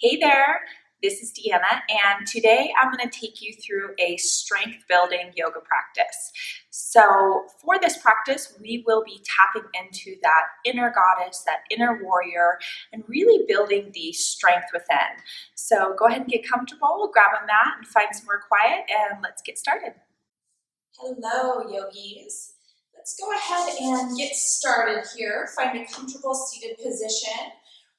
Hey there, this is Deanna, and today I'm going to take you through a strength building yoga practice. So for this practice, we will be tapping into that inner goddess, that inner warrior, and really building the strength within. So go ahead and get comfortable, grab a mat and find somewhere quiet, and let's get started. Hello, yogis. Let's go ahead and get started here. Find a comfortable seated position.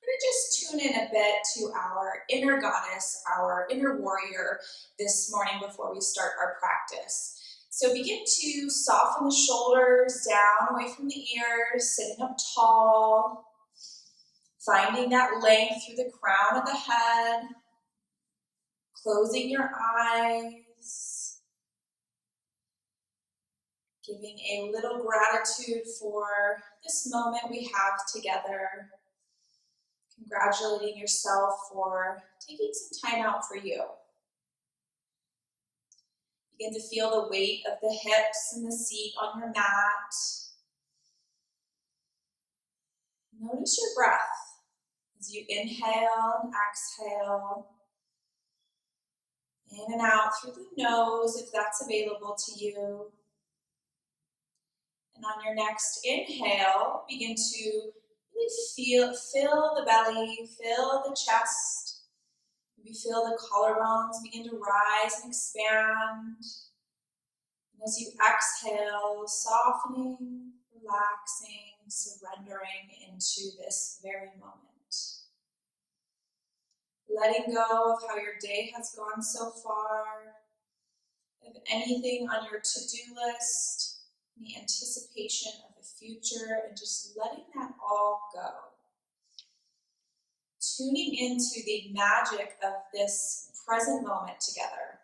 We're going to just tune in a bit to our inner goddess, our inner warrior this morning before we start our practice. So begin to soften the shoulders down away from the ears, sitting up tall, finding that length through the crown of the head, closing your eyes, giving a little gratitude for this moment we have together. Congratulating yourself for taking some time out for you. Begin to feel the weight of the hips and the seat on your mat. Notice your breath as you inhale and exhale. In and out through the nose if that's available to you. And on your next inhale, begin to really fill the belly, fill the chest. Maybe feel the collarbones begin to rise and expand. And as you exhale, softening, relaxing, surrendering into this very moment. Letting go of how your day has gone so far, of anything on your to-do list, the anticipation of the future, and just letting that all go. Tuning into the magic of this present moment together.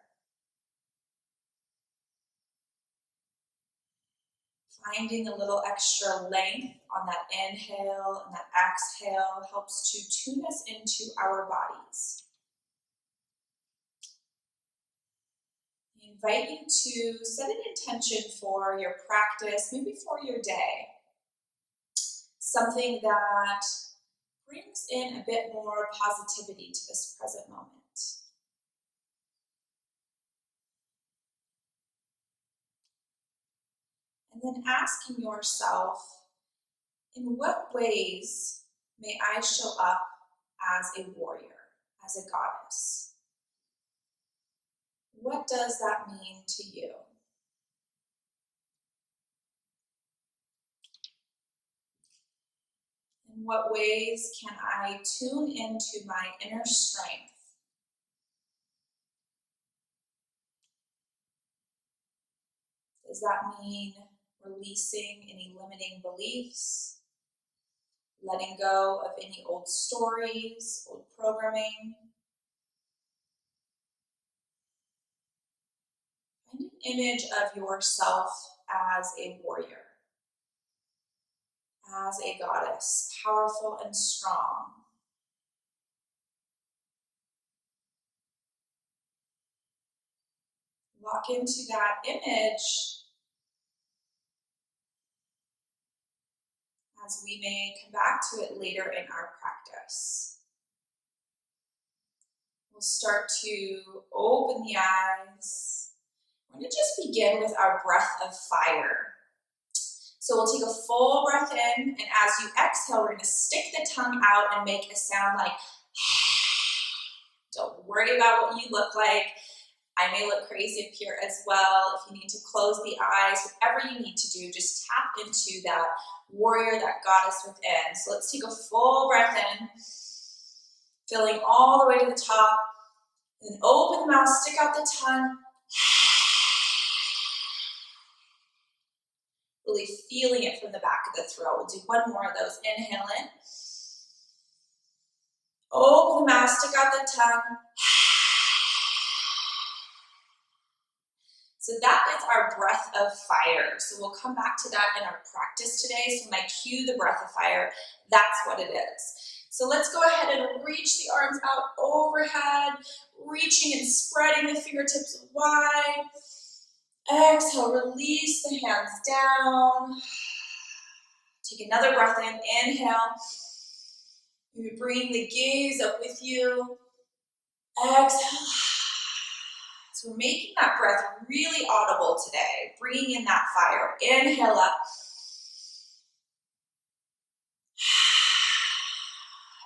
Finding a little extra length on that inhale and that exhale helps to tune us into our bodies. I invite you to set an intention for your practice, maybe for your day. Something that brings in a bit more positivity to this present moment. And then asking yourself, in what ways may I show up as a warrior, as a goddess? What does that mean to you? In what ways can I tune into my inner strength? Does that mean releasing any limiting beliefs? Letting go of any old stories, old programming? Find an image of yourself as a warrior, as a goddess, powerful and strong. Lock into that image as we may come back to it later in our practice. We'll start to open the eyes. We're going to just begin with our breath of fire. So we'll take a full breath in, and as you exhale, we're going to stick the tongue out and make a sound like Don't worry about what you look like. I may look crazy up here as well. If you need to close the eyes, whatever you need to do, just tap into that warrior, that goddess within. So let's take a full breath in, filling all the way to the top. And then open the mouth, stick out the tongue. Really feeling it from the back of the throat. We'll do one more of those. Inhale in. Open the mouth, stick out the tongue. So that is our breath of fire. So we'll come back to that in our practice today. So when I cue the breath of fire, that's what it is. So let's go ahead and reach the arms out overhead, reaching and spreading the fingertips wide. Exhale, release the hands down. Take another breath in, inhale. You bring the gaze up with you. Exhale. So we're making that breath really audible today, bringing in that fire. Inhale up.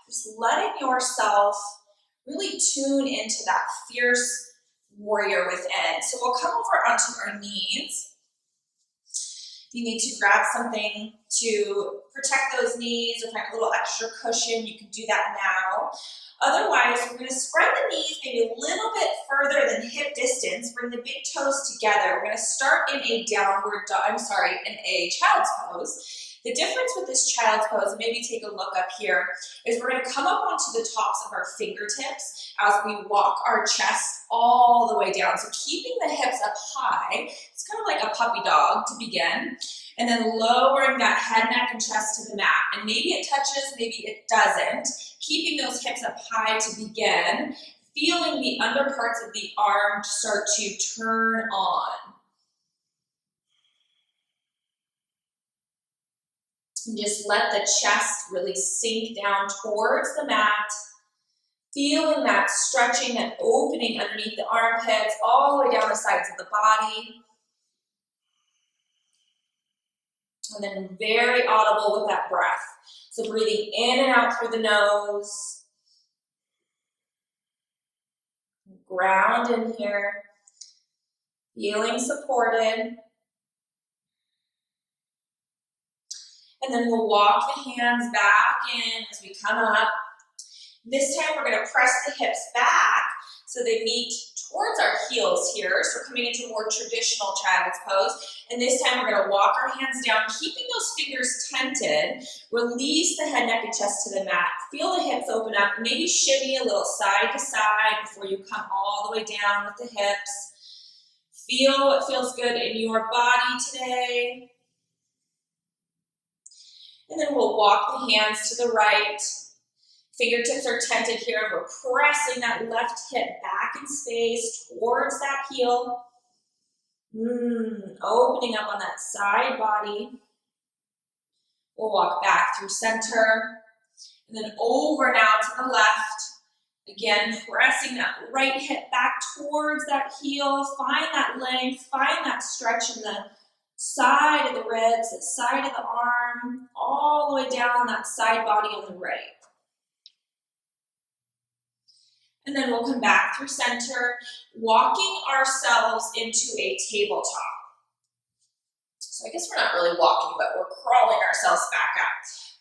Just letting yourself really tune into that fierce warrior within. So we'll come over onto our knees. If you need to grab something to protect those knees or find a little extra cushion, you can do that now. Otherwise, we're going to spread the knees maybe a little bit further than hip distance. Bring the big toes together. We're going to start in a in a child's pose. The difference with this child's pose, maybe take a look up here, is we're going to come up onto the tops of our fingertips as we walk our chest all the way down. So keeping the hips up high, it's kind of like a puppy dog to begin, and then lowering that head, neck, and chest to the mat. And maybe it touches, maybe it doesn't. Keeping those hips up high to begin, feeling the under parts of the arm start to turn on. And just let the chest really sink down towards the mat, feeling that stretching and opening underneath the armpits, all the way down the sides of the body. And then very audible with that breath. So breathing in and out through the nose. Ground in here. Feeling supported. And then we'll walk the hands back in as we come up. This time we're going to press the hips back so they meet towards our heels here. So we're coming into a more traditional child's pose. And this time we're going to walk our hands down, keeping those fingers tented. Release the head, neck, and chest to the mat. Feel the hips open up. Maybe shimmy a little side to side before you come all the way down with the hips. Feel what feels good in your body today. And then we'll walk the hands to the right. Fingertips are tented here. We're pressing that left hip back in space towards that heel. Opening up on that side body. We'll walk back through center. And then over now to the left. Again, pressing that right hip back towards that heel. Find that length. Find that stretch in the side of the ribs, the side of the arm, all the way down that side body on the right. And then we'll come back through center, walking ourselves into a tabletop. So I guess we're not really walking, but we're crawling ourselves back up.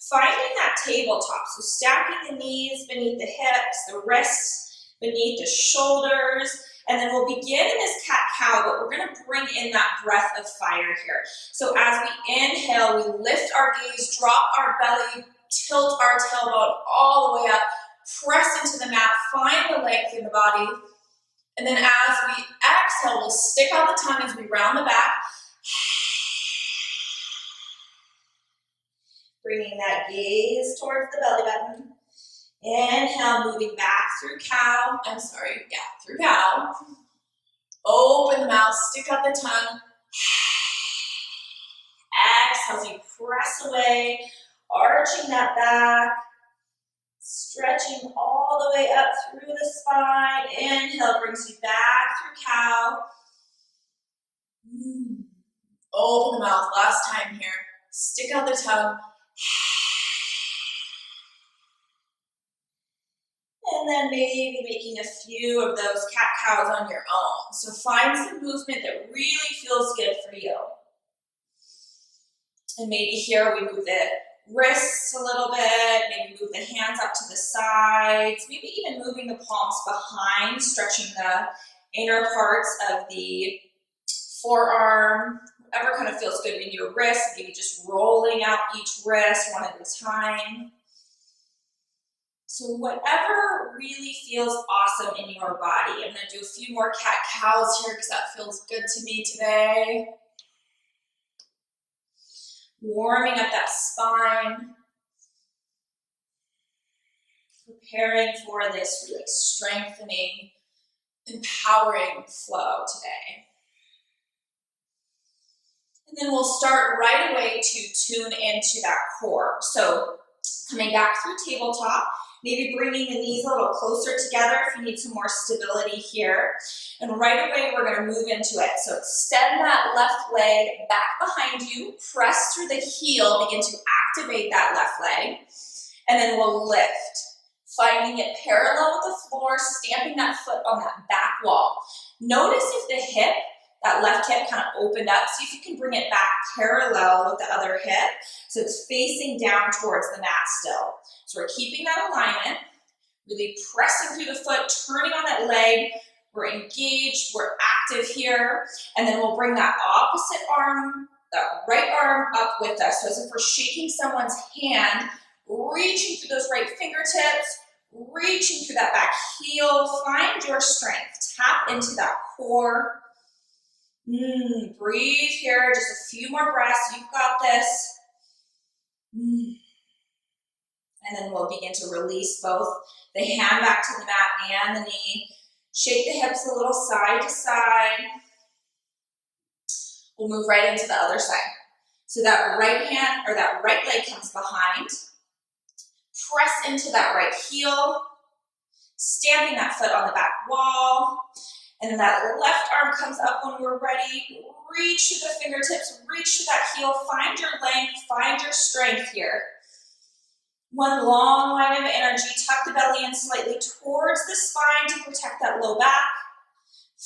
Finding that tabletop, so stacking the knees beneath the hips, the wrists beneath the shoulders, and then we'll begin in this cat-cow, but we're going to bring in that breath of fire here. So as we inhale, we lift our gaze, drop our belly, tilt our tailbone all the way up, press into the mat, find the length in the body, and then as we exhale, we'll stick out the tongue as we round the back. Bringing that gaze towards the belly button. Inhale, moving back through cow. Through cow. Open the mouth, stick out the tongue. Exhale as you press away, arching that back. Stretching all the way up through the spine. Inhale brings you back through cow. Open the mouth, last time here. Stick out the tongue. And then maybe making a few of those cat-cows on your own. So find some movement that really feels good for you. And maybe here we move the wrists a little bit, maybe move the hands up to the sides, maybe even moving the palms behind, stretching the inner parts of the forearm, whatever kind of feels good in your wrist, maybe just rolling out each wrist one at a time. So whatever really feels awesome in your body. I'm going to do a few more cat-cows here because that feels good to me today. Warming up that spine. Preparing for this really strengthening, empowering flow today. And then we'll start right away to tune into that core. So coming back through tabletop, Maybe bringing the knees a little closer together if you need some more stability here. And right away, we're gonna move into it. So extend that left leg back behind you, press through the heel, begin to activate that left leg, and then we'll lift. Finding it parallel with the floor, stamping that foot on that back wall. Notice if the hip, that left hip kind of opened up. See if you can bring it back parallel with the other hip. So it's facing down towards the mat still. So we're keeping that alignment, really pressing through the foot, turning on that leg. We're engaged, we're active here. And then we'll bring that opposite arm, that right arm up with us. So as if we're shaking someone's hand, reaching through those right fingertips, reaching through that back heel. Find your strength. Tap into that core. Breathe here. Just a few more breaths. You've got this. And then we'll begin to release both the hand back to the mat and the knee. Shake the hips a little side to side. We'll move right into the other side. So that right hand or that right leg comes behind. Press into that right heel, stamping that foot on the back wall, and then that left arm comes up when we're ready. Reach to the fingertips, reach to that heel, find your length, find your strength here. One long line of energy, tuck the belly in slightly towards the spine to protect that low back.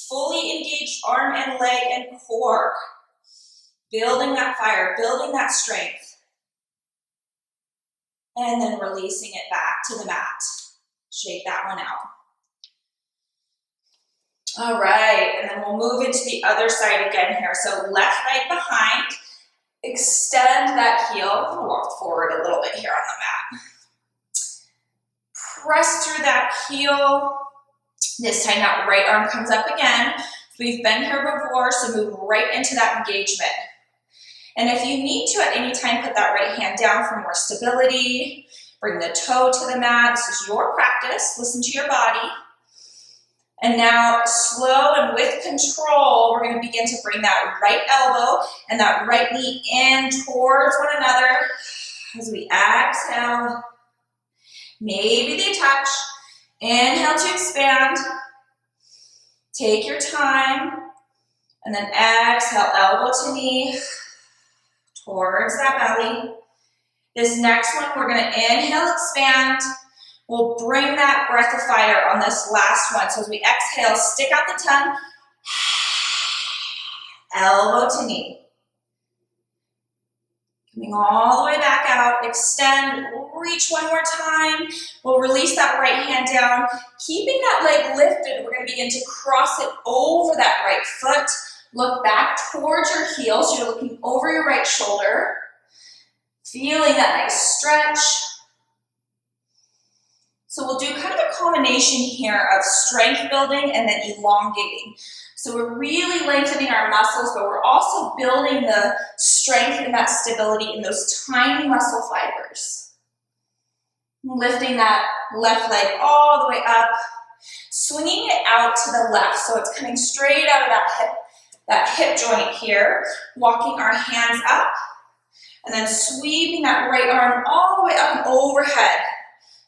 Fully engaged arm and leg and core. Building that fire, building that strength. And then releasing it back to the mat. Shake that one out. All right, and then we'll move into the other side again here. So left leg behind, extend that heel. I'm gonna walk forward a little bit here on the mat. Press through that heel. This time that right arm comes up again. We've been here before, so move right into that engagement. And if you need to at any time, put that right hand down for more stability. Bring the toe to the mat. This is your practice. Listen to your body. And now, slow and with control, we're going to begin to bring that right elbow and that right knee in towards one another as we exhale. Maybe they touch. Inhale to expand. Take your time. And then exhale, elbow to knee. Towards that belly. This next one, we're going to inhale, expand. We'll bring that breath of fire on this last one. So as we exhale, stick out the tongue. Elbow to knee. Coming all the way back out. Extend. Reach one more time. We'll release that right hand down. Keeping that leg lifted, we're going to begin to cross it over that right foot. Look back towards your heel, so you're looking over your right shoulder. Feeling that nice stretch. So we'll do kind of a combination here of strength building and then elongating. So we're really lengthening our muscles, but we're also building the strength and that stability in those tiny muscle fibers. Lifting that left leg all the way up. Swinging it out to the left, so it's coming straight out of that hip joint here, walking our hands up, and then sweeping that right arm all the way up and overhead.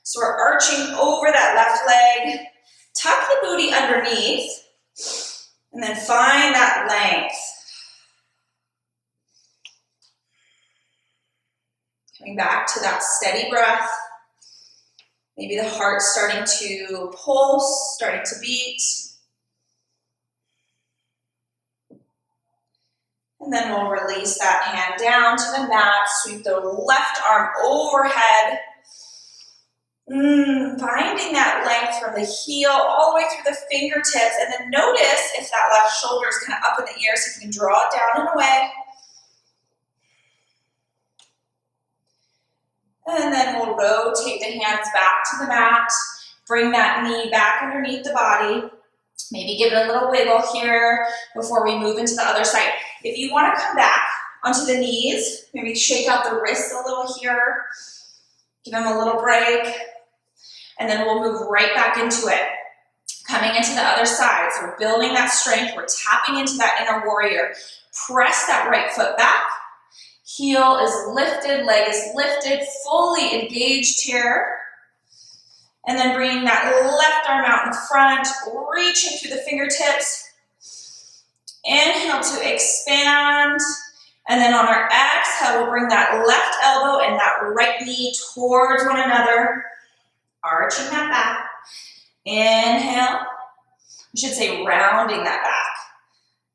So we're arching over that left leg, tuck the booty underneath, and then find that length. Coming back to that steady breath. Maybe the heart starting to pulse, starting to beat. And then we'll release that hand down to the mat, sweep the left arm overhead. Finding that length from the heel all the way through the fingertips. And then notice if that left shoulder is kind of up in the ear, so you can draw it down and away. And then we'll rotate the hands back to the mat. Bring that knee back underneath the body. Maybe give it a little wiggle here before we move into the other side. If you want to come back onto the knees, maybe shake out the wrists a little here. Give them a little break. And then we'll move right back into it. Coming into the other side. So we're building that strength. We're tapping into that inner warrior. Press that right foot back. Heel is lifted, leg is lifted, fully engaged here. And then bringing that left arm out in front, reaching through the fingertips. Inhale to expand. And then on our exhale, we'll bring that left elbow and that right knee towards one another, arching that back. Inhale. I should say rounding that back.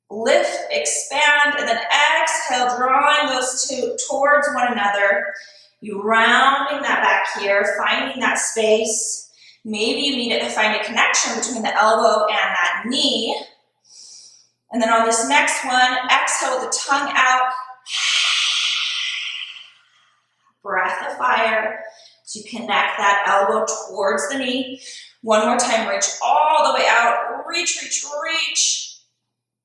Lift, expand, and then exhale, drawing those two towards one another. You rounding that back here, finding that space. Maybe you need to find a connection between the elbow and that knee. And then on this next one, exhale with the tongue out. Breath of fire to connect that elbow towards the knee. One more time, reach all the way out. Reach, reach, reach.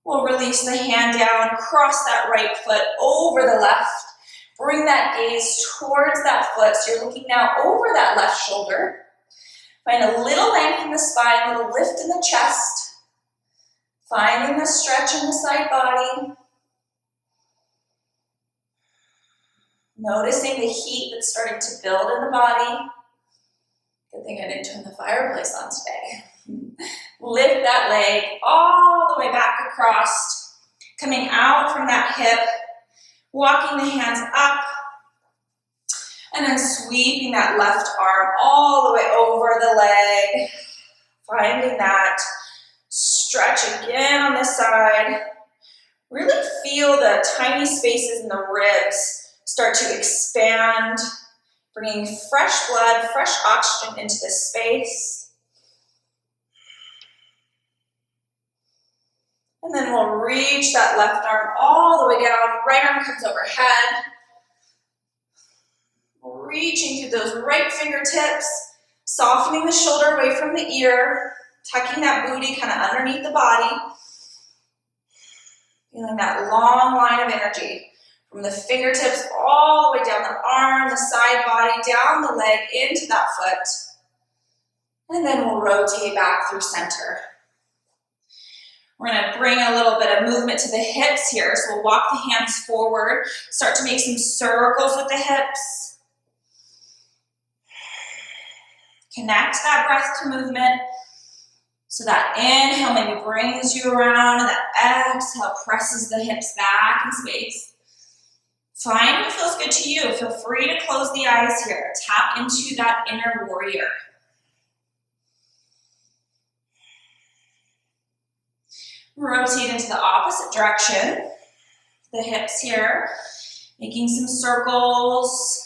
We'll release the hand down, cross that right foot over the left. Bring that gaze towards that foot. So you're looking now over that left shoulder. Find a little length in the spine, a little lift in the chest. Finding the stretch in the side body. Noticing the heat that's starting to build in the body. Good thing I didn't turn the fireplace on today. Lift that leg all the way back across, coming out from that hip, walking the hands up, and then sweeping that left arm all the way over the leg, finding that stretch again on this side. Really feel the tiny spaces in the ribs start to expand, bringing fresh blood, fresh oxygen into the space. And then we'll reach that left arm all the way down. Right arm comes overhead. Reaching through those right fingertips, softening the shoulder away from the ear, tucking that booty kind of underneath the body. Feeling that long line of energy from the fingertips all the way down the arm, the side body, down the leg, into that foot. And then we'll rotate back through center. We're going to bring a little bit of movement to the hips here. So we'll walk the hands forward, start to make some circles with the hips. Connect that breath to movement. So that inhale maybe brings you around, and that exhale presses the hips back in space. Find what feels good to you. Feel free to close the eyes here. Tap into that inner warrior. Rotate into the opposite direction. The hips here, making some circles.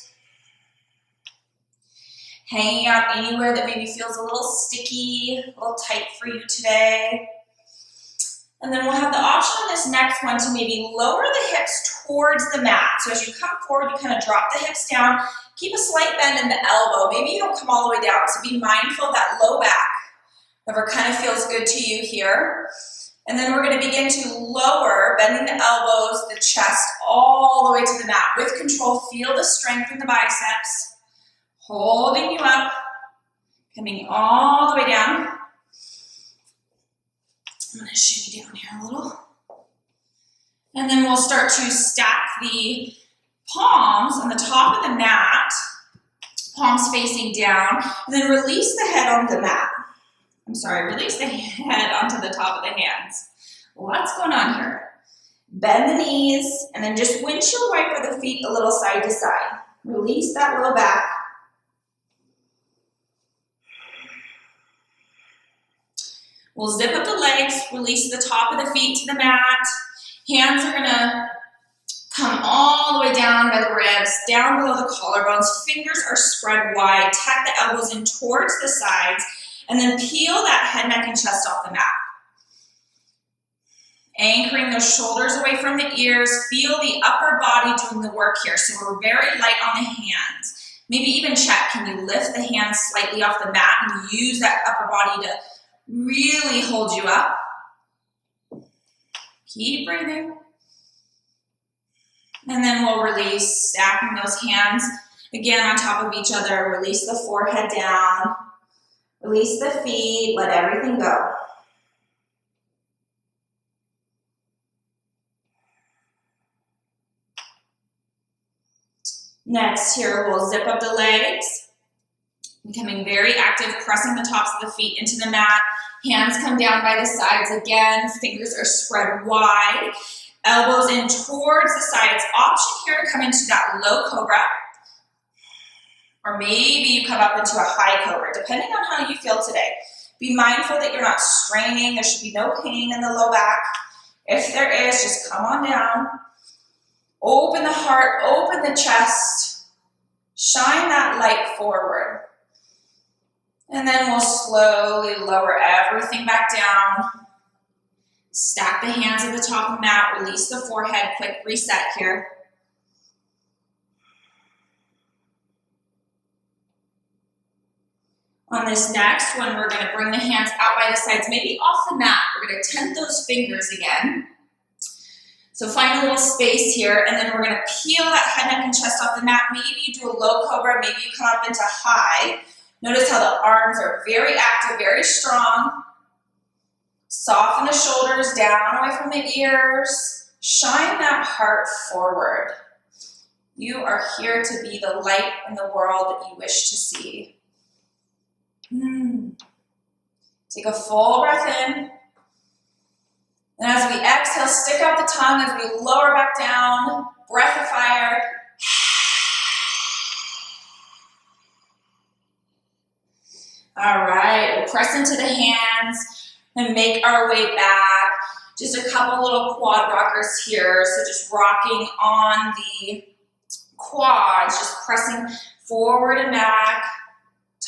Hanging out anywhere that maybe feels a little sticky, a little tight for you today. And then we'll have the option on this next one to maybe lower the hips towards the mat. So as you come forward, you kind of drop the hips down. Keep a slight bend in the elbow. Maybe you don't come all the way down. So be mindful of that low back. Whatever kind of feels good to you here. And then we're going to begin to lower, bending the elbows, the chest, all the way to the mat. With control, feel the strength in the biceps. Holding you up, coming all the way down. I'm going to shimmy down here a little. And then we'll start to stack the palms on the top of the mat, palms facing down, and then release the head onto the mat. Release the head onto the top of the hands. Lots going on here. Bend the knees, and then just windshield wiper the feet a little side to side. Release that low back. We'll zip up the legs, release the top of the feet to the mat. Hands are gonna come all the way down by the ribs, down below the collarbones. Fingers are spread wide. Tuck the elbows in towards the sides, and then peel that head, neck, and chest off the mat. Anchoring those shoulders away from the ears. Feel the upper body doing the work here. So we're very light on the hands. Maybe even check, can you lift the hands slightly off the mat and use that upper body to really hold you up. Keep breathing. And then we'll release, stacking those hands again on top of each other. Release the forehead down. Release the feet. Let everything go. Next, here we'll zip up the legs. Becoming very active, pressing the tops of the feet into the mat. Hands come down by the sides again. Fingers are spread wide. Elbows in towards the sides. Option here to come into that low cobra. Or maybe you come up into a high cobra, depending on how you feel today. Be mindful that you're not straining. There should be no pain in the low back. If there is, just come on down. Open the heart, open the chest. Shine that light forward. And then we'll slowly lower everything back down. Stack the hands at the top of the mat. Release the forehead. Quick reset here. On this next one, we're going to bring the hands out by the sides, maybe off the mat. We're going to tent those fingers again. So find a little space here, and then we're going to peel that head, neck, and chest off the mat. Maybe you do a low cobra, maybe you come up into high. Notice how the arms are very active, very strong. Soften the shoulders down away from the ears. Shine that heart forward. You are here to be the light in the world that you wish to see. Take a full breath in. And as we exhale, stick out the tongue as we lower back down. Breath of fire. All right, we'll press into the hands and make our way back. Just a couple little quad rockers here. So just rocking on the quads, just pressing forward and back.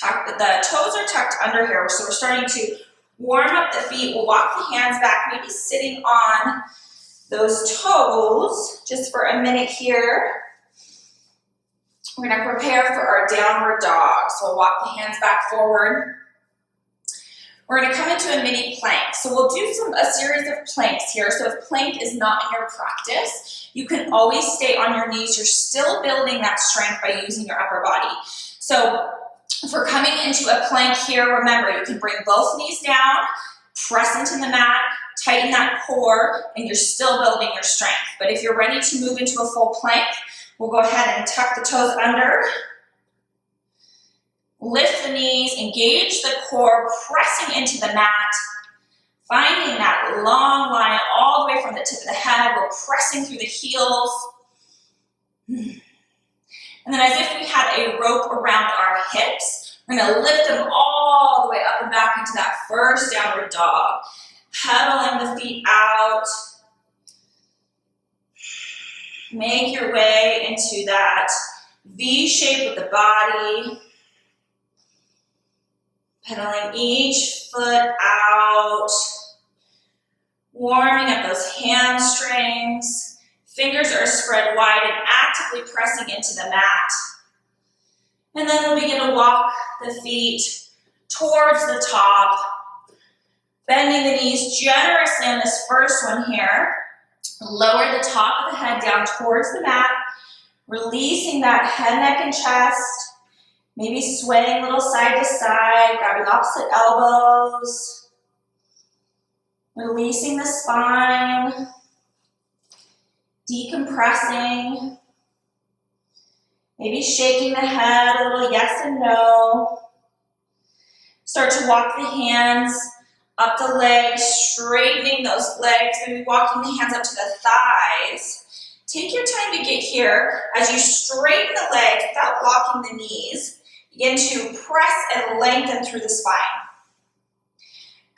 The toes are tucked under here, so we're starting to warm up the feet. We'll walk the hands back, maybe sitting on those toes just for a minute here. We're going to prepare for our downward dog. So we'll walk the hands back forward. We're going to come into a mini plank. So we'll do a series of planks here. So if plank is not in your practice, you can always stay on your knees. You're still building that strength by using your upper body. So if we're coming into a plank here, remember, you can bring both knees down, press into the mat, tighten that core, and you're still building your strength. But if you're ready to move into a full plank, we'll go ahead and tuck the toes under. Lift the knees, engage the core, pressing into the mat, finding that long line all the way from the tip of the head. We're pressing through the heels. And then as if we had a rope around our hips, we're going to lift them all the way up and back into that first downward dog. Pedaling the feet out. Make your way into that V shape with the body. Pedaling each foot out. Warming up those hamstrings. Fingers are spread wide and actively pressing into the mat. And then we'll begin to walk the feet towards the top. Bending the knees generously on this first one here. Lower the top of the head down towards the mat. Releasing that head, neck, and chest. Maybe swaying a little side to side, grabbing opposite elbows. Releasing the spine. Decompressing. Maybe shaking the head, a little yes and no. Start to walk the hands up the legs, straightening those legs, maybe walking the hands up to the thighs. Take your time to get here. As you straighten the legs without locking the knees, begin to press and lengthen through the spine.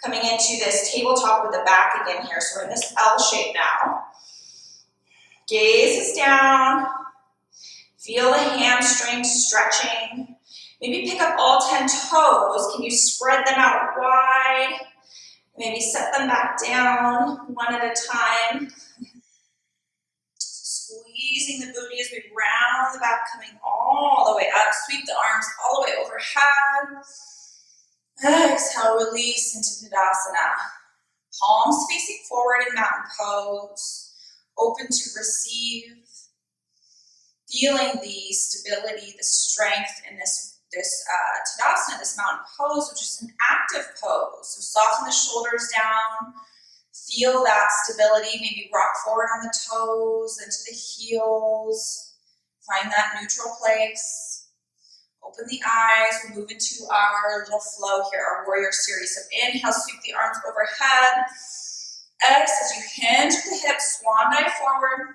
Coming into this tabletop with the back again here. So we're in this L shape now. Gaze is down. Feel the hamstrings stretching. Maybe pick up all 10 toes. Can you spread them out wide? Maybe set them back down one at a time. Squeezing the booty as we round the back, coming all the way up. Sweep the arms all the way overhead. Exhale, release into Tadasana. Palms facing forward in mountain pose. Open to receive. Feeling the stability, the strength in this Tadasana, this mountain pose, which is an active pose. So soften the shoulders down. Feel that stability. Maybe rock forward on the toes, into the heels. Find that neutral place. Open the eyes, we'll move into our little flow here, our warrior series. So inhale, sweep the arms overhead. Exhale, as you hinge at the hips, swan dive forward.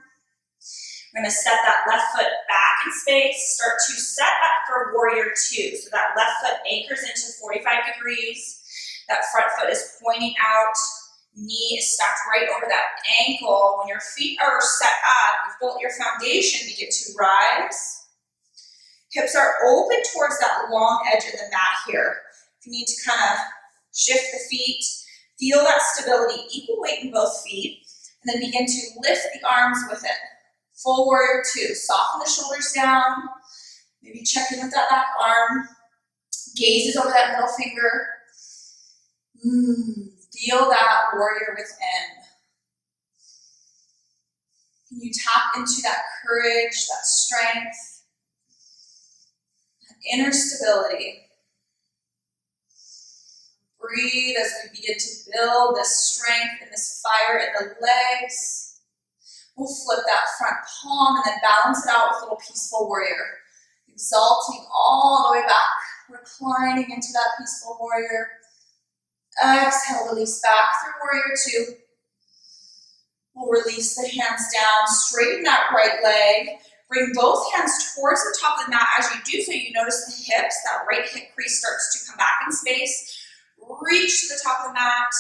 We're gonna set that left foot back in space, start to set up for warrior two. So that left foot anchors into 45 degrees. That front foot is pointing out, knee is stacked right over that ankle. When your feet are set up, you've built your foundation, begin to rise. Hips are open towards that long edge of the mat here. If you need to kind of shift the feet, feel that stability, equal weight in both feet, and then begin to lift the arms with it. Full warrior two, soften the shoulders down, maybe check in with that back arm, gazes over that middle finger. Feel that warrior within. Can you tap into that courage, that strength, that inner stability? Breathe as we begin to build this strength and this fire in the legs. We'll flip that front palm and then balance it out with a little peaceful warrior. Exalting all the way back, reclining into that peaceful warrior. Exhale, release back through warrior two. We'll release the hands down, straighten that right leg. Bring both hands towards the top of the mat. As you do so, you notice the hips, that right hip crease starts to come back in space. Reach to the top of the mat.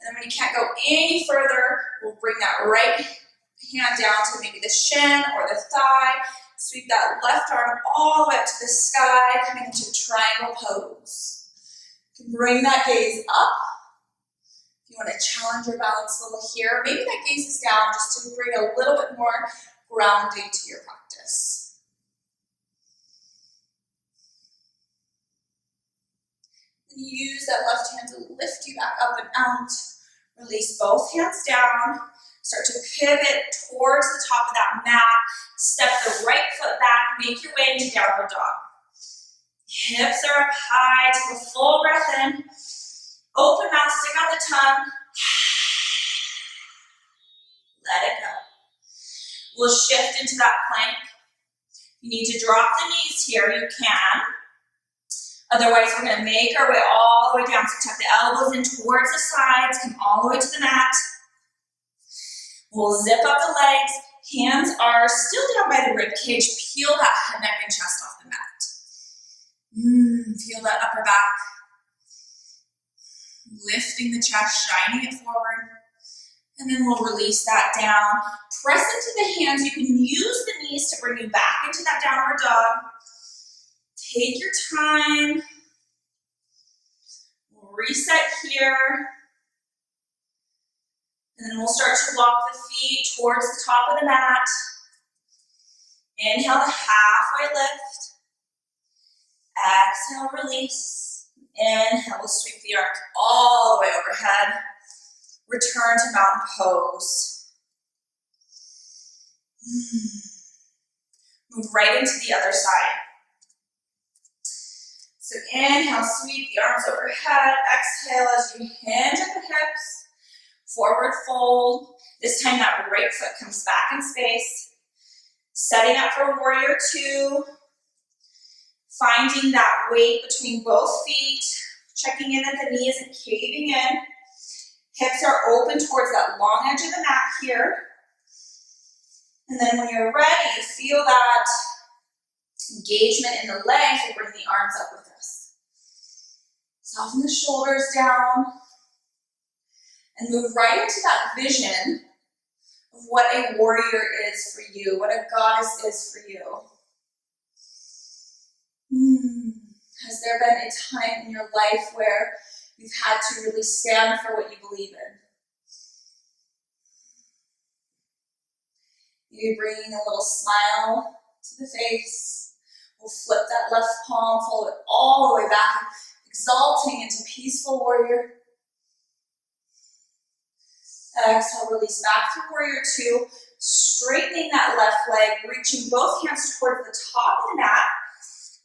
And then when you can't go any further, we'll bring that right hand down to maybe the shin or the thigh. Sweep that left arm all the way up to the sky, coming into triangle pose. You can bring that gaze up. If you want to challenge your balance a little here, maybe that gaze is down just to bring a little bit more grounding to your practice. And use that left hand to lift you back up and out. Release both hands down. Start to pivot towards the top of that mat. Step the right foot back. Make your way into downward dog. Hips are up high. Take a full breath in. Open mouth, stick out the tongue. Let it go. We'll shift into that plank. You need to drop the knees here, you can. Otherwise, we're going to make our way all the way down. So tuck the elbows in towards the sides, come all the way to the mat. We'll zip up the legs. Hands are still down by the rib cage. Peel that head, neck, and chest off the mat. Feel that upper back. Lifting the chest, shining it forward. And then we'll release that down. Press into the hands. You can use the knees to bring you back into that downward dog. Take your time. We'll reset here. And then we'll start to walk the feet towards the top of the mat. Inhale to halfway lift. Exhale, release. Inhale, we'll sweep the arms all the way overhead. Return to mountain pose. Move right into the other side. So inhale, sweep the arms overhead. Exhale as you hinge at the hips. Forward fold. This time that right foot comes back in space. Setting up for warrior two. Finding that weight between both feet. Checking in that the knee isn't caving in. Hips are open towards that long edge of the mat here. And then when you're ready, feel that engagement in the legs and bring the arms up with us. Soften the shoulders down. And move right into that vision of what a warrior is for you, what a goddess is for you. Has there been a time in your life where you've had to really stand for what you believe in? Maybe bringing a little smile to the face. We'll flip that left palm, fold it all the way back, exalting into peaceful warrior. Exhale, release back through warrior two, straightening that left leg, reaching both hands towards the top of the mat.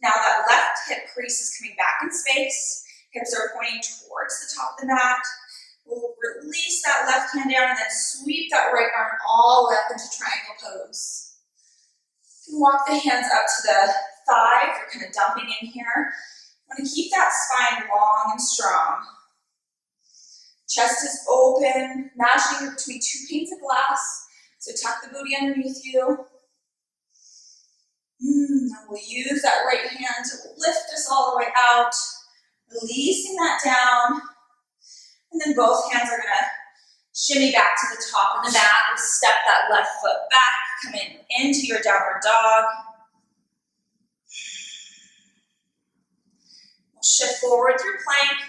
Now that left hip crease is coming back in space. Hips are pointing towards the top of the mat. We'll release that left hand down and then sweep that right arm all the way up into triangle pose. You can walk the hands up to the thigh if you're kind of dumping in here. You want to keep that spine long and strong. Chest is open. Imagine you're between two panes of glass. So tuck the booty underneath you. And we'll use that right hand to lift us all the way out, releasing that down. And then both hands are gonna shimmy back to the top of the mat. We'll step that left foot back, coming into your downward dog. We'll shift forward through plank.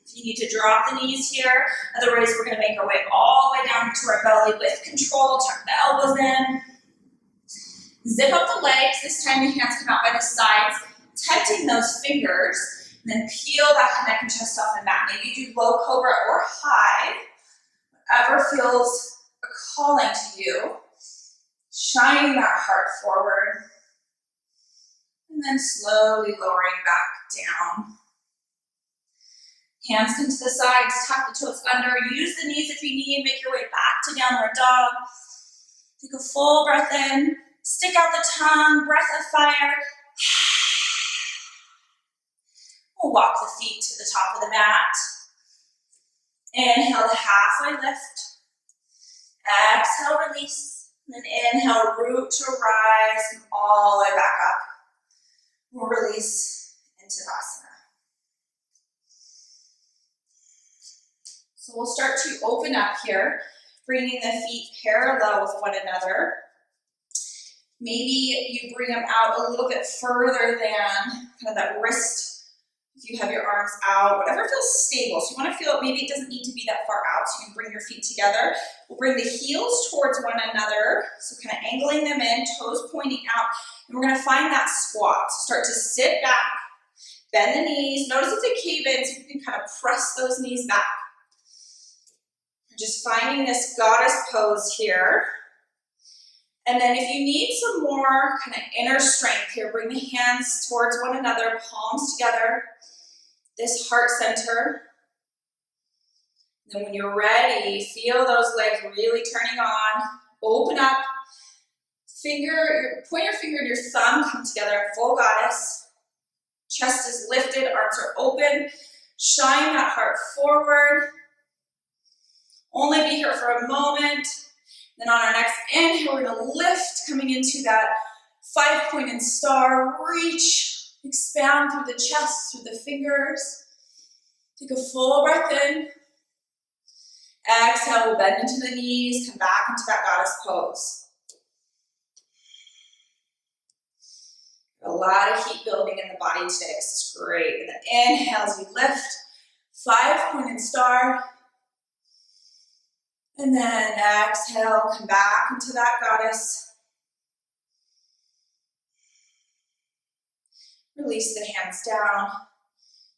If you need to drop the knees here, otherwise we're gonna make our way all the way down to our belly with control. Tuck the elbows in. Zip up the legs. This time the hands come out by the sides, touching those fingers. And then peel that neck and chest off the mat. Maybe do low cobra or high, whatever feels a calling to you. Shining that heart forward. And then slowly lowering back down. Hands come to the sides, tuck the toes under. Use the knees if you need. Make your way back to downward dog. Take a full breath in. Stick out the tongue, breath of fire. We'll walk the feet to the top of the mat. Inhale to halfway lift. Exhale, release. And then inhale, root to rise and all the way back up. We'll release into Asana. So we'll start to open up here, bringing the feet parallel with one another. Maybe you bring them out a little bit further than kind of that wrist, if you have your arms out, whatever feels stable. So you want to feel, maybe it doesn't need to be that far out, so you can bring your feet together. We'll bring the heels towards one another, so kind of angling them in, toes pointing out, and we're going to find that squat. So start to sit back, bend the knees. Notice it's a cave-in, so you can kind of press those knees back. Just finding this goddess pose here. And then if you need some more kind of inner strength here, bring the hands towards one another, palms together, this heart center. And then when you're ready, feel those legs really turning on. Open up, point your finger and your thumb come together in full goddess. Chest is lifted, arms are open. Shine that heart forward. Only be here for a moment. Then on our next inhale, we're gonna lift, coming into that 5-pointed star. Reach, expand through the chest, through the fingers. Take a full breath in. Exhale, we'll bend into the knees, come back into that goddess pose. A lot of heat building in the body today, this is great. And then inhale as you lift, 5-pointed star. And then exhale, come back into that goddess. Release the hands down.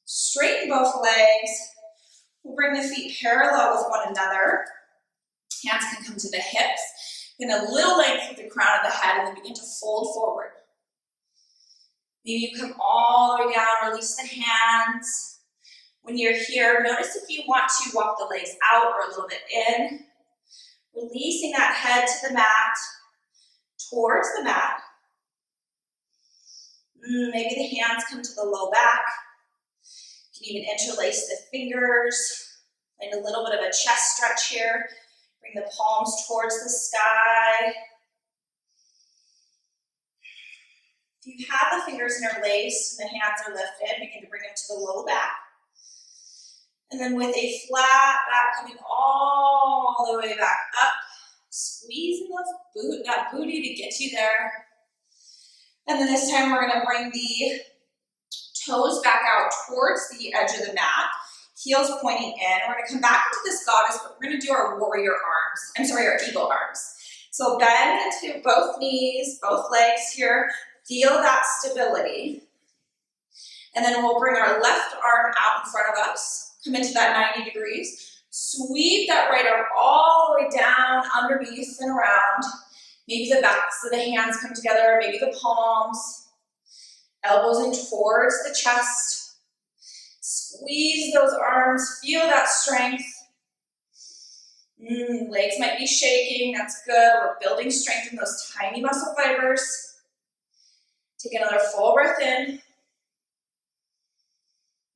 Straighten both legs. We'll bring the feet parallel with one another. Hands can come to the hips. Then a little length with the crown of the head, and then begin to fold forward. Maybe you come all the way down, release the hands. When you're here, notice if you want to walk the legs out or a little bit in. Releasing that head to the mat, towards the mat. Maybe the hands come to the low back. You can even interlace the fingers. Find a little bit of a chest stretch here. Bring the palms towards the sky. If you have the fingers interlaced and the hands are lifted, begin to bring them to the low back. And then with a flat back coming all the way back up, squeezing that booty to get you there. And then this time we're gonna bring the toes back out towards the edge of the mat, heels pointing in. We're gonna come back into this goddess, but we're gonna do our warrior arms. Our eagle arms. So bend into both knees, both legs here. Feel that stability. And then we'll bring our left arm out in front of us. Come into that 90 degrees. Sweep that right arm all the way down, underneath and around. Maybe the backs of the hands come together, maybe the palms. Elbows in towards the chest. Squeeze those arms, feel that strength. Legs might be shaking, that's good. We're building strength in those tiny muscle fibers. Take another full breath in.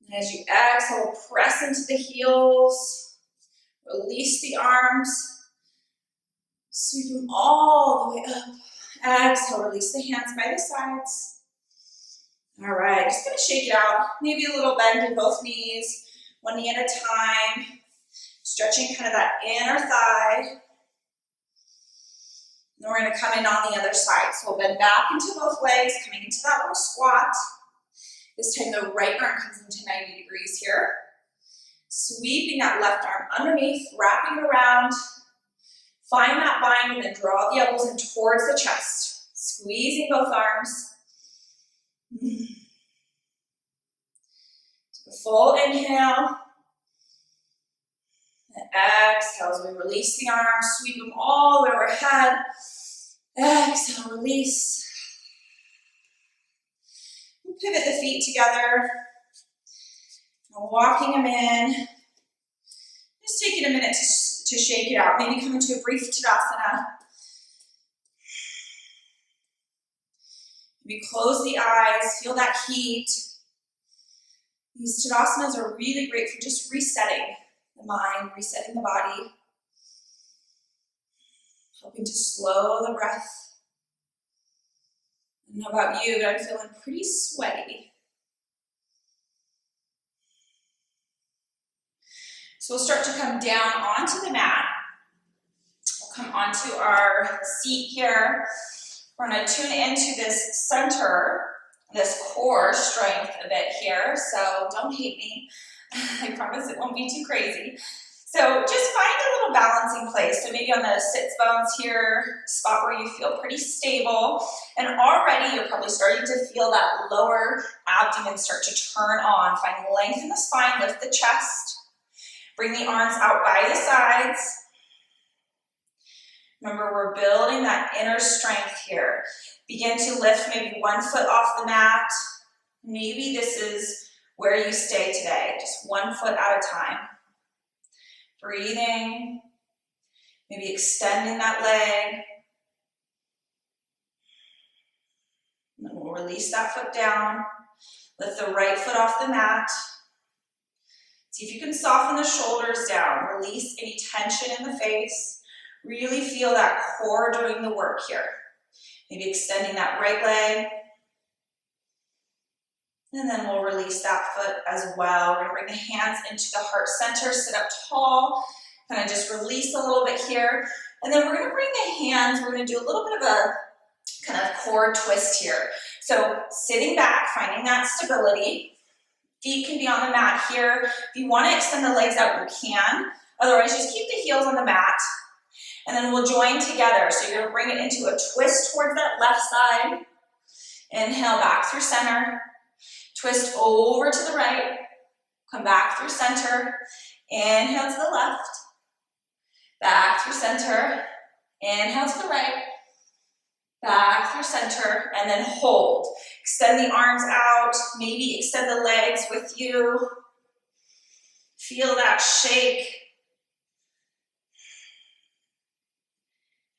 And as you exhale, press into the heels. Release the arms. Sweep them all the way up. Exhale, release the hands by the sides. All right, just gonna shake it out. Maybe a little bend in both knees, one knee at a time. Stretching kind of that inner thigh. Then we're gonna come in on the other side. So we'll bend back into both legs, coming into that little squat. This time the right arm comes into 90 degrees here. Sweeping that left arm underneath, wrapping it around. Find that bind and then draw the elbows in towards the chest. Squeezing both arms. Take a full inhale. And exhale as we release the arms, sweep them all the way overhead. Exhale, release. We'll pivot the feet together. Walking them in. Just taking a minute to shake it out. Maybe come into a brief Tadasana. Maybe close the eyes, feel that heat. These Tadasanas are really great for just resetting the mind, resetting the body. Helping to slow the breath. I don't know about you, but I'm feeling pretty sweaty. So we'll start to come down onto the mat. We'll come onto our seat here. We're going to tune into this center, this core strength a bit here. So don't hate me. I promise it won't be too crazy. So just find a little balancing place. So maybe on the sits bones here, spot where you feel pretty stable. And already you're probably starting to feel that lower abdomen start to turn on. Find length in the spine, lift the chest. Bring the arms out by the sides. Remember, we're building that inner strength here. Begin to lift maybe one foot off the mat. Maybe this is where you stay today, just 1 foot at a time. Breathing, maybe extending that leg. And then we'll release that foot down. Lift the right foot off the mat. See if you can soften the shoulders down. Release any tension in the face. Really feel that core doing the work here. Maybe extending that right leg. And then we'll release that foot as well. We're gonna bring the hands into the heart center, sit up tall, kind of just release a little bit here. And then we're gonna bring the hands, we're gonna do a little bit of a kind of core twist here. So sitting back, finding that stability. Feet can be on the mat here. If you wanna extend the legs out, you can. Otherwise, just keep the heels on the mat. And then we'll join together. So you're gonna bring it into a twist towards that left side. Inhale back through center. Twist over to the right, come back through center, inhale to the left, back through center, inhale to the right, back through center, and then hold. Extend the arms out, maybe extend the legs with you. Feel that shake.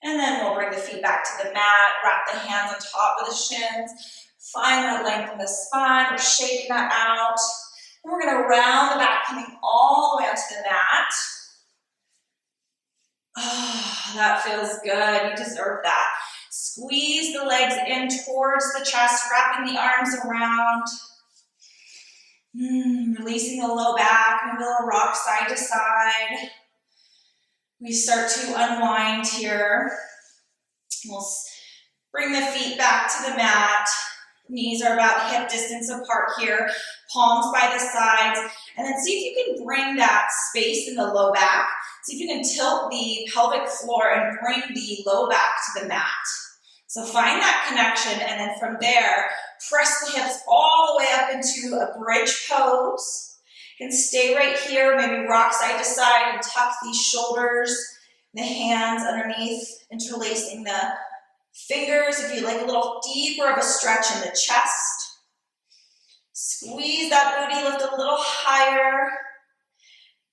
And then we'll bring the feet back to the mat, wrap the hands on top of the shins. Find that length in the spine, we're shaking that out. And we're gonna round the back, coming all the way onto the mat. Oh, that feels good, you deserve that. Squeeze the legs in towards the chest, wrapping the arms around. Releasing the low back, maybe a little rock side to side. We start to unwind here. We'll bring the feet back to the mat. Knees are about hip distance apart here, palms by the sides, and then see if you can bring that space in the low back. See if you can tilt the pelvic floor and bring the low back to the mat. So find that connection, and then from there, press the hips all the way up into a bridge pose. You can stay right here, maybe rock side to side and tuck these shoulders, the hands underneath, interlacing the fingers, if you like a little deeper of a stretch in the chest. Squeeze that booty, lift a little higher.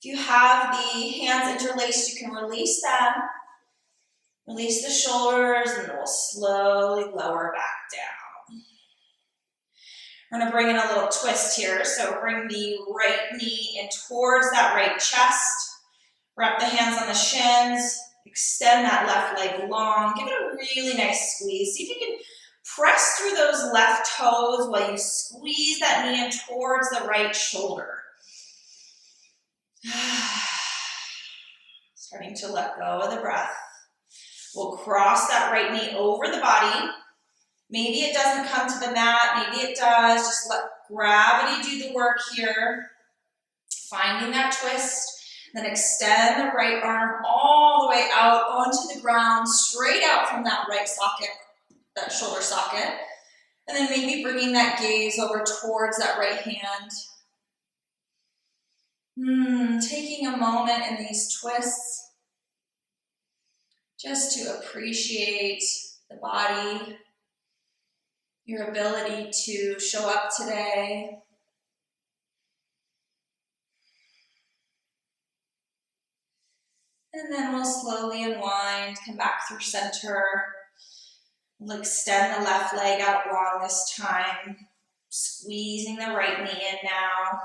If you have the hands interlaced, you can release them. Release the shoulders, and then we'll slowly lower back down. We're gonna bring in a little twist here. So bring the right knee in towards that right chest. Wrap the hands on the shins. Extend that left leg long. Give it a really nice squeeze. See if you can press through those left toes while you squeeze that knee in towards the right shoulder. Starting to let go of the breath. We'll cross that right knee over the body. Maybe it doesn't come to the mat, maybe it does. Just let gravity do the work here. Finding that twist. Then extend the right arm all the way out onto the ground, straight out from that right socket, that shoulder socket. And then maybe bringing that gaze over towards that right hand. Taking a moment in these twists just to appreciate the body, your ability to show up today. And then we'll slowly unwind, come back through center. We'll extend the left leg out long this time, squeezing the right knee in now.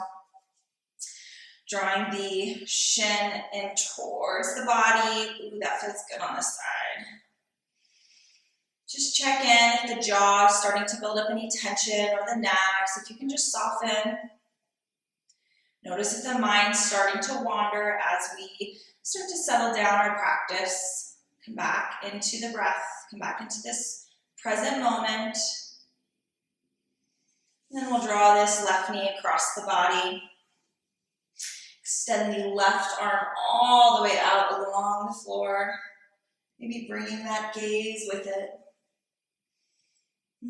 Drawing the shin in towards the body. Ooh, that feels good on this side. Just check in if the jaw is starting to build up any tension or the neck. So if you can just soften. Notice if the mind's starting to wander as we start to settle down our practice. Come back into the breath. Come back into this present moment. And then we'll draw this left knee across the body. Extend the left arm all the way out along the floor. Maybe bringing that gaze with it. I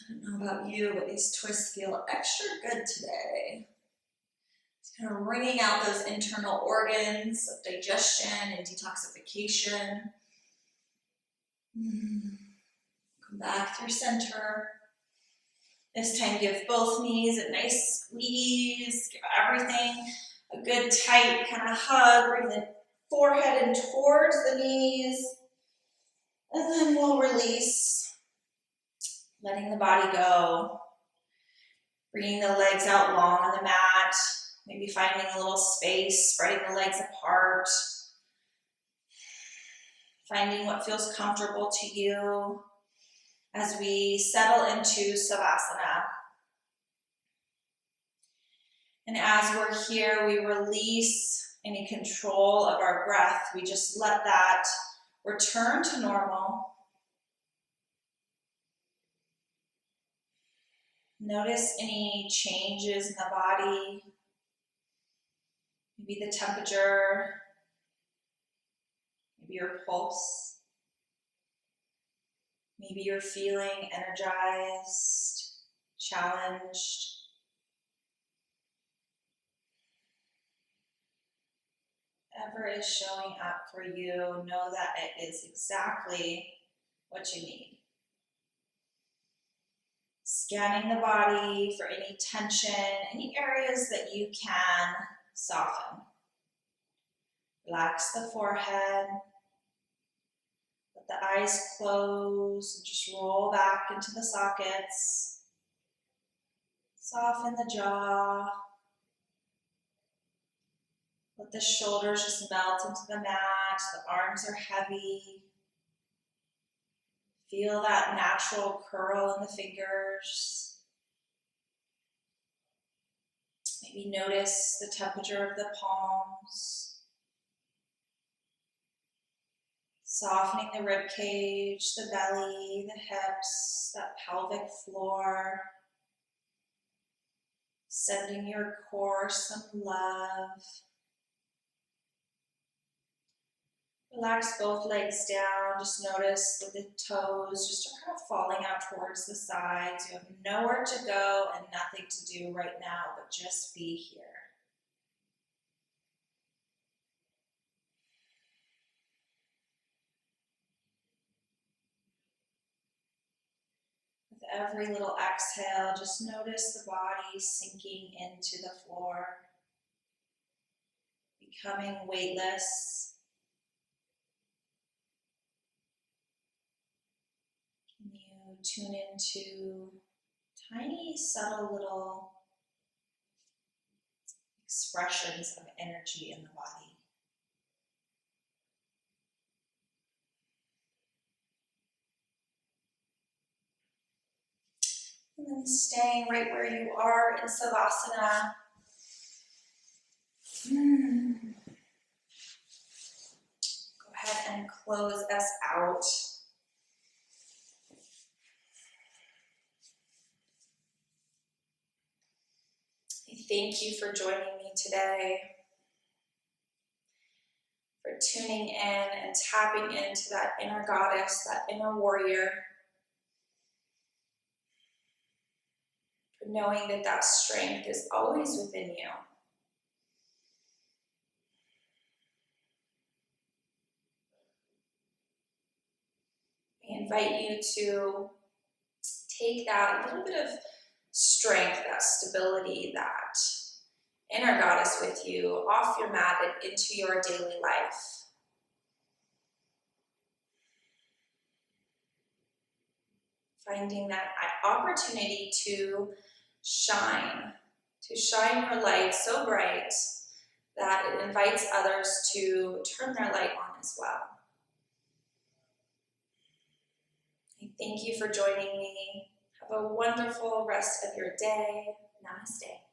don't know about you, but these twists feel extra good today. It's kind of wringing out those internal organs of digestion and detoxification. Come back through center. This time give both knees a nice squeeze. Give everything a good tight kind of hug. Bring the forehead in towards the knees. And then we'll release. Letting the body go. Bringing the legs out long on the mat. Maybe finding a little space. Spreading the legs apart. Finding what feels comfortable to you. As we settle into Savasana. And as we're here, we release any control of our breath. We just let that return to normal. Notice any changes in the body. Maybe the temperature, maybe your pulse. Maybe you're feeling energized, challenged. Whatever is showing up for you, know that it is exactly what you need. Scanning the body for any tension, any areas that you can soften. Relax the forehead. Let the eyes close and just roll back into the sockets. Soften the jaw. Let the shoulders just melt into the mat. The arms are heavy. Feel that natural curl in the fingers. Maybe notice the temperature of the palms. Softening the rib cage, the belly, the hips, that pelvic floor. Sending your core some love. Relax both legs down. Just notice that the toes just are kind of falling out towards the sides. You have nowhere to go and nothing to do right now, but just be here. With every little exhale, just notice the body sinking into the floor, becoming weightless. Can you tune into tiny, subtle little expressions of energy in the body? And then staying right where you are in Savasana. Go ahead and close us out. Thank you for joining me today, for tuning in and tapping into that inner goddess, that inner warrior, for knowing that that strength is always within you. I invite you to take that little bit of strength, that stability, that inner goddess with you off your mat and into your daily life. Finding that opportunity to shine your light so bright that it invites others to turn their light on as well. I thank you for joining me. Have a wonderful rest of your day. Namaste.